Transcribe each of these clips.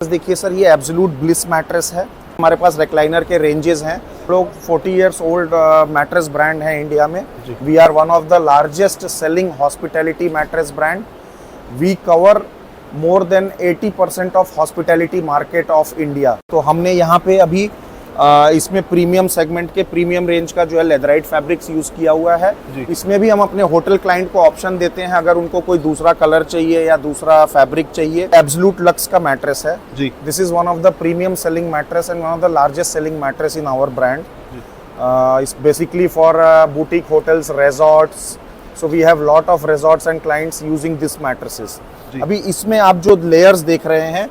देखिए सर, ये absolute bliss mattress है। हमारे पास रिक्लाइनर के रेंजेस हैं। लोग 40 इयर्स ओल्ड मैट्रेस ब्रांड है इंडिया में। We are one of the largest selling hospitality mattress brand. We cover more than 80% of hospitality market of India. तो हमने यहाँ पे अभी इसमें प्रीमियम सेगमेंट के प्रीमियम रेंज का जो है लेदराइट फैब्रिक्स यूज किया हुआ है। इसमें भी हम अपने होटल क्लाइंट को ऑप्शन देते हैं, अगर उनको कोई दूसरा कलर चाहिए या दूसरा फैब्रिक चाहिए। एब्सोल्यूट लक्स का मैट्रेस है जी। This is one of the premium selling mattress and one of the largest selling mattress in our brand. It's basically for boutique hotels, resorts. So we have lot of resorts and clients using this mattresses. अभी इसमें आप जो layers देख रहे हैं,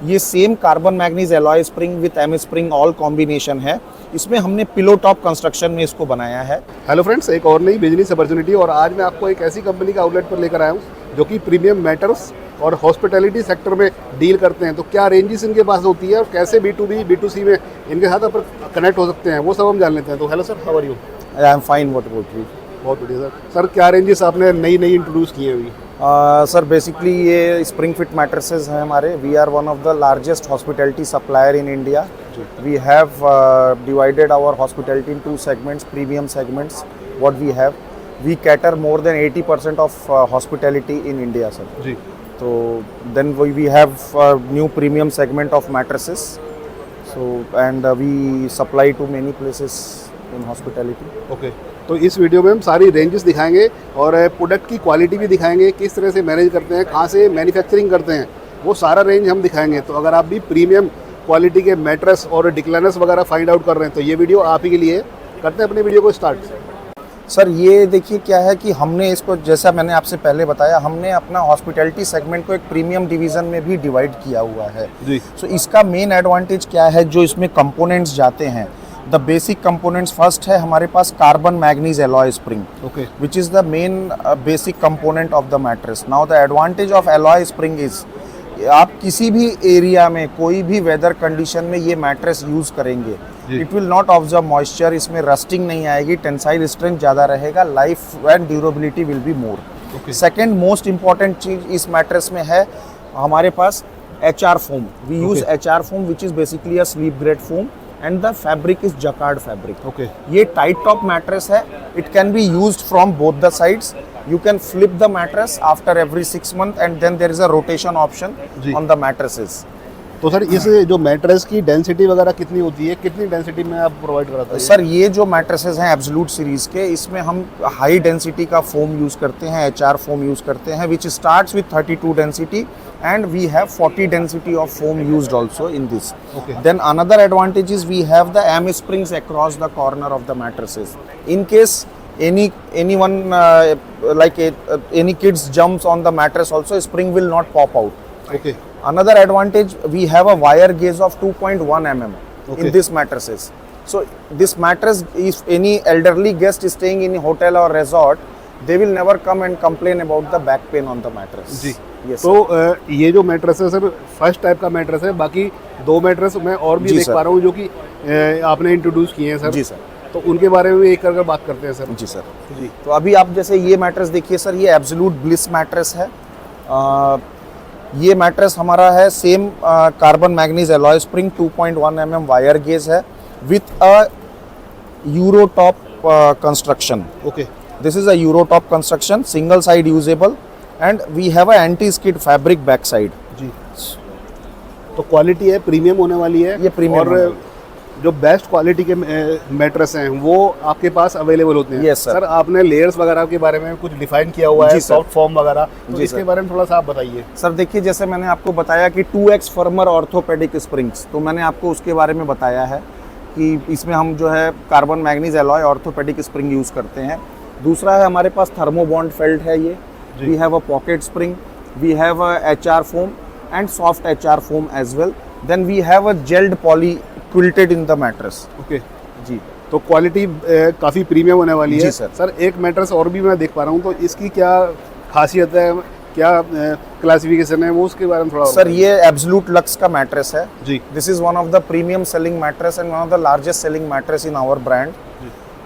ये same carbon manganese alloy spring with M spring all combination है। इसमें हमने पिलो टॉप कंस्ट्रक्शन में इसको बनाया है। हेलो फ्रेंड्स, एक और नई बिजनेस अपॉर्चुनिटी और आज मैं आपको एक ऐसी कंपनी का आउटलेट पर लेकर आया हूँ जो कि प्रीमियम मैटर्स और हॉस्पिटैलिटी सेक्टर में डील करते हैं। तो क्या रेंजेस इनके पास होती है और कैसे B2B, B2C में इनके साथ अपन कनेक्ट हो सकते हैं, वो सब हम जान लेते हैं। तो hello sir, how are you? I am fine, what about you? बहुत बढ़िया सर। सर क्या रेंजेस आपने नई इंट्रोड्यूस किए अभी? सर बेसिकली ये स्प्रिंग फिट मैट्रेसेस हैं हमारे। We are one of the largest hospitality supplier in India. We have divided our hospitality in 2 segments, premium segments what we have. We cater more than 80% of hospitality in India sir ji. तो then we have new premium segment of mattresses, so and we supply to many places in hospitality. Okay, तो इस video में हम सारी ranges दिखाएंगे और product की quality भी दिखाएंगे, किस तरह से मैनेज करते हैं, कहाँ से मैन्युफैक्चरिंग करते हैं, वो सारा रेंज हम दिखाएंगे। तो अगर आप भी प्रीमियम क्वालिटी के मैट्रेस और डिक्लाइनर्स वगैरह फाइंड आउट कर रहे हैं तो ये वीडियो आप ही के लिए। करते हैं अपनी वीडियो को स्टार्ट। सर ये देखिए क्या है कि हमने इसको, जैसा मैंने आपसे पहले बताया, हमने अपना हॉस्पिटैलिटी सेगमेंट को एक प्रीमियम डिवीज़न में भी डिवाइड किया हुआ है जी। सो इसका मेन एडवांटेज क्या है, जो इसमें कंपोनेंट्स जाते हैं, द बेसिक कंपोनेंट्स फर्स्ट है हमारे पास carbon manganese alloy spring, which is the main basic component of the mattress. Now the advantage of alloy spring is, आप किसी भी एरिया में कोई भी वेदर कंडीशन में ये मैट्रेस यूज़ करेंगे, it will not observe moisture, इसमें रस्टिंग नहीं आएगी, टेंसाइल स्ट्रेंथ ज़्यादा रहेगा, life and durability will be more. Second most important चीज इस मैट्रेस में है हमारे पास HR foam. We use HR foam which is basically a sleep grade foam and the fabric is jacquard fabric. Okay. ये tight top mattress है. It can be used from both the sides. You can flip the mattress after every 6 months and then there is a rotation option on the mattresses. तो sir इस जो mattress की density वगैरह कितनी होती है, कितनी डेंसिटी में आप प्रोवाइड कराते हैं? सर ये जो मैट्रेसेस हैं एब्सोल्यूट सीरीज के, इसमें हम हाई डेंसिटी का फोम यूज करते हैं, HR फोम यूज करते हैं, विच starts with 32 density and we have 40 density of foam used also in this. Okay. Then another advantage is we have the M springs across the corner of the mattresses. In case anyone any kids jumps on the mattress also, spring will not pop out. Okay. Another advantage, we have a wire gauge of 2.1 mm in this mattresses. So this mattress, if any elderly guest is staying in a hotel or resort, they will never come and complain about the back pain on the mattress. जी. Yes, तो ये जो mattress है sir first type का mattress है, बाकी 2 mattress मैं और भी देख पा रहा हूँ जो कि आपने इंट्रोड्यूस किए हैं सर जी सर। तो उनके बारे में भी एक करके बात करते हैं सर जी सर जी। तो अभी आप जैसे ये मैट्रेस देखिए सर, ये एब्सोल्यूट ब्लिस मैट्रेस है। ये मैट्रेस हमारा है same carbon manganese alloy spring 2.1 mm wire gauge है with a euro top construction. Okay, this is a euro top construction, single side usable and we have a anti skid fabric back side जी। तो quality है premium होने वाली है, ये premium और जो best quality के मैट्रेस हैं वो आपके पास अवेलेबल होते हैं। यस सर आपने लेयर्स वगैरह के बारे में कुछ डिफाइन किया हुआ है, सॉफ्ट फॉर्म वगैरह, तो इसके बारे में थोड़ा सा आप बताइए। सर देखिए, जैसे मैंने आपको बताया कि 2x फर्मर ऑर्थोपेडिक स्प्रिंग्स, तो मैंने आपको उसके बारे में बताया है कि इसमें हम जो है carbon manganese alloy orthopaedic spring use करते हैं। दूसरा है हमारे पास थर्मोबॉन्ड फेल्ट है ये। We have a pocket spring, we have a HR foam and soft HR foam as well. Then we have a gelled poly quilted in the mattress. Okay जी। तो quality काफ़ी प्रीमियम होने वाली है सर। सर एक mattress और भी मैं देख पा रहा हूँ, तो इसकी क्या खासियत है, क्या क्लासिफिकेशन है, वो उसके बारे में थोड़ा। सर ये एब्सोल्यूट लक्स का मैट्रेस है जी। This is one of the premium selling mattress and one of the largest selling mattress in our brand.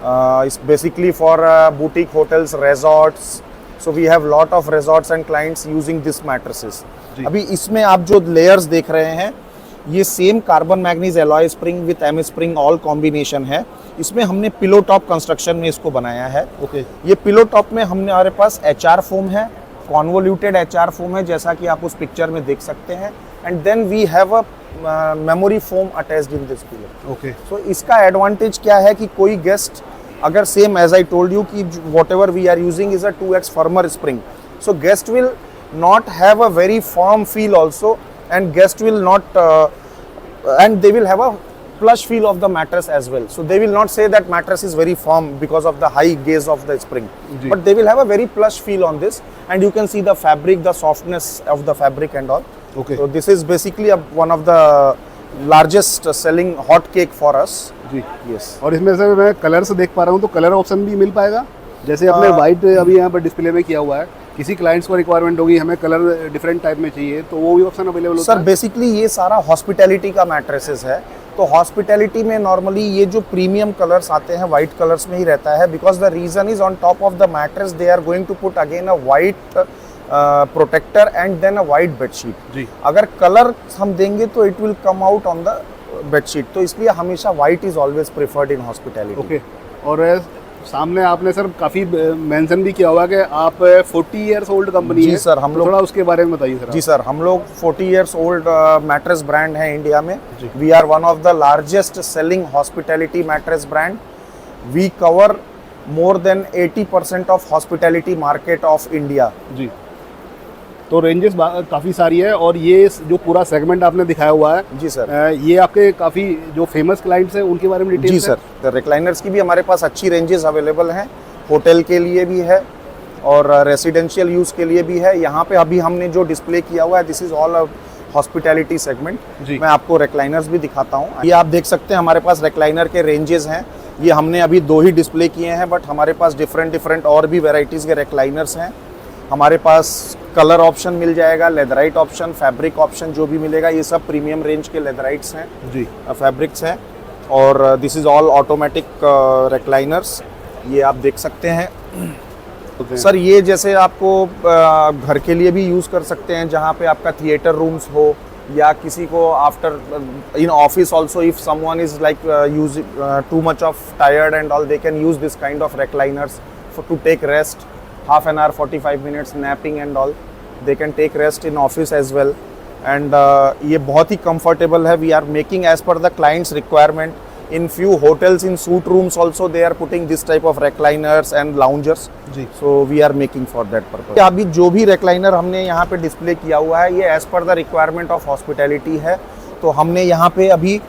It's basically for boutique hotels, resorts. So we have lot of resorts and clients using this mattresses. अभी इसमें आप जो layers देख रहे हैं, ये same carbon manganese alloy spring with M spring all combination है। इसमें हमने पिलो टॉप कंस्ट्रक्शन में इसको बनाया है। ओके। ये पिलो टॉप में हमारे पास HR फोम है, कॉन्वोल्यूटेड HR फोम है, जैसा कि आप उस पिक्चर में देख सकते हैं। And then we have a memory foam attached in this pillow. Okay. So इसका एडवांटेज क्या है कि कोई गेस्ट अगर same as I told you कि whatever we are using is a 2x firmer spring, so guest will not have a very firm feel also, and guest will not and they will have a plush feel of the mattress as well. So they will not say that mattress is very firm because of the high gaze of the spring, but they will have a very plush feel on this, and you can see the fabric, the softness of the fabric and all. Okay. So this is basically one of the largest selling hot cake for us. जी। Yes. और इसमें से मैं colours देख पा रहा हूँ, तो कलर ऑप्शन भी मिल पाएगा? जैसे अपने वाइट अभी यहाँ पर डिस्प्ले में किया हुआ है, किसी क्लाइंट्स को रिक्वायरमेंट होगी हमें कलर डिफरेंट टाइप में चाहिए, तो वो भी ऑप्शन अवेलेबल होता है? सर बेसिकली ये सारा हॉस्पिटैलिटी का मैट्रेसेस है, तो हॉस्पिटैलिटी में नॉर्मली ये जो प्रीमियम कलर्स आते हैं वाइट कलर्स में ही रहता है, because the reason is on top of the mattress they are going to put again a white protector and then a white bedsheet. जी। अगर कलर हम देंगे तो it will come out on the bedsheet, तो इसलिए हमेशा white is always preferred in hospitality. Okay. और सामने आपने सर काफ़ी मेंशन भी किया हुआ कि आप 40 इयर्स ओल्ड कंपनी जी है। सर, हम लोग थोड़ा उसके बारे में बताइए सर। जी सर, हम लोग 40 इयर्स ओल्ड मैट्रेस ब्रांड है इंडिया में। जी। We are one of the largest selling hospitality mattress brand. We cover more than 80% of hospitality market of India. जी। तो रेंजेस काफ़ी सारी है, और ये जो पूरा सेगमेंट आपने दिखाया हुआ है, जी सर, ये आपके काफ़ी जो फेमस क्लाइंट्स हैं उनके बारे में डिटेल? जी सर, तो रिक्लाइनर्स की भी हमारे पास अच्छी रेंजेस अवेलेबल हैं, होटल के लिए भी है और रेसिडेंशियल यूज़ के लिए भी है। यहाँ पे अभी हमने जो डिस्प्ले किया हुआ है this is all hospitality segment. मैं आपको रिक्लाइनर्स भी दिखाता हूँ। ये आप देख सकते हैं हमारे पास रिक्लाइनर के रेंजेस हैं। ये हमने अभी 2 ही डिस्प्ले किए हैं, बट हमारे पास डिफरेंट और भी वेराइटीज़ के रिक्लाइनर्स हैं। हमारे पास कलर ऑप्शन मिल जाएगा, लेदराइट ऑप्शन, फैब्रिक ऑप्शन जो भी मिलेगा, ये सब प्रीमियम रेंज के लेदराइट्स हैं जी, फैब्रिक्स हैं। और this is all automatic recliners, ये आप देख सकते हैं। सर ये जैसे आपको घर के लिए भी यूज़ कर सकते हैं, जहाँ पे आपका थिएटर रूम्स हो, या किसी को after in office also if someone is like use too much of tired and all, they can use this kind of recliners to take rest, half an hour, 45 minutes napping and all, they can take rest in office as well. And ये बहुत ही comfortable है। We are making as per the client's requirement. In few hotels, in suite rooms also, they are putting this type of recliners and loungers. Ji. So we are making for that purpose. अभी जो भी recliner हमने यहाँ पे display किया हुआ है, ये as per the requirement of hospitality है। तो हमने यहाँ पे अभी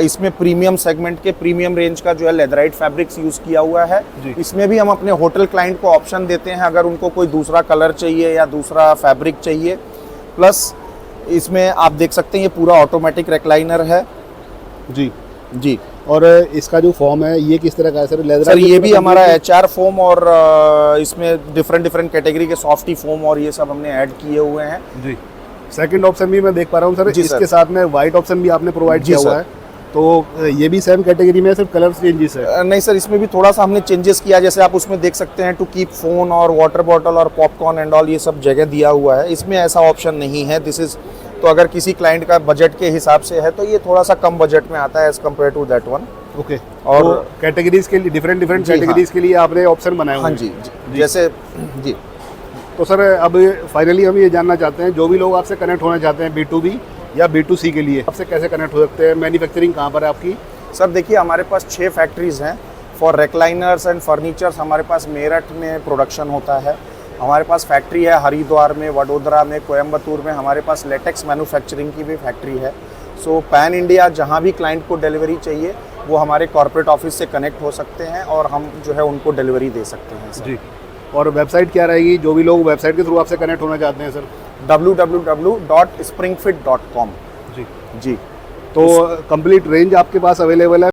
इसमें प्रीमियम सेगमेंट के प्रीमियम रेंज का जो है लेदराइट फैब्रिक्स यूज़ किया हुआ है। इसमें भी हम अपने होटल क्लाइंट को ऑप्शन देते हैं, अगर उनको कोई दूसरा कलर चाहिए या दूसरा फैब्रिक चाहिए। प्लस इसमें आप देख सकते हैं ये पूरा ऑटोमेटिक रिक्लाइनर है। जी जी। और इसका जो फॉर्म है ये किस तरह का है सर? लेदर सर ये भी हमारा HR फोम, और इसमें डिफरेंट कैटेगरी के सॉफ्टी फोम और ये सब हमने ऐड किए हुए हैं। जी। सेकंड ऑप्शन भी मैं देख पा रहा हूँ सर, इसके साथ में वाइट ऑप्शन भी आपने प्रोवाइड किया हुआ है, तो ये भी सेम कैटेगरी में सिर्फ कलर चेंजेस है? नहीं सर, इसमें भी थोड़ा सा हमने चेंजेस किया। जैसे आप उसमें देख सकते हैं टू कीप फोन और वाटर बॉटल और पॉपकॉर्न एंड ऑल, ये सब जगह दिया हुआ है। इसमें ऐसा ऑप्शन नहीं है। दिस इज, तो अगर किसी क्लाइंट का बजट के हिसाब से है तो ये थोड़ा सा कम बजट में आता है as compare to that one. Okay. और तो कैटेगरीज के लिए डिफरेंट कैटेगरीज के लिए आपने ऑप्शन बनाए हुए हैं? हाँ जी, जैसे जी। तो सर अब फाइनली हम ये जानना चाहते हैं, जो भी लोग आपसे कनेक्ट होना चाहते हैं B2B या B2C के लिए, आपसे कैसे कनेक्ट हो सकते हैं? मैन्युफैक्चरिंग कहाँ पर है आपकी? सर देखिए, हमारे पास 6 फैक्ट्रीज़ हैं फॉर रिक्लाइनर्स एंड फर्नीचर्स। हमारे पास मेरठ में प्रोडक्शन होता है, हमारे पास फैक्ट्री है हरिद्वार में, वडोदरा में, कोयम्बतूर में। हमारे पास लेटेक्स मैन्युफैक्चरिंग की भी फैक्ट्री है। सो पैन इंडिया जहाँ भी क्लाइंट को डिलीवरी चाहिए वो हमारे कॉर्पोरेट ऑफिस से कनेक्ट हो सकते हैं और हम जो है उनको डिलीवरी दे सकते हैं सर। जी। और वेबसाइट क्या रहेगी, जो भी लोग वेबसाइट के थ्रू आपसे कनेक्ट होना चाहते हैं सर? www.springfit.com। जी। जी। तो कंप्लीट रेंज आपके पास अवेलेबल है?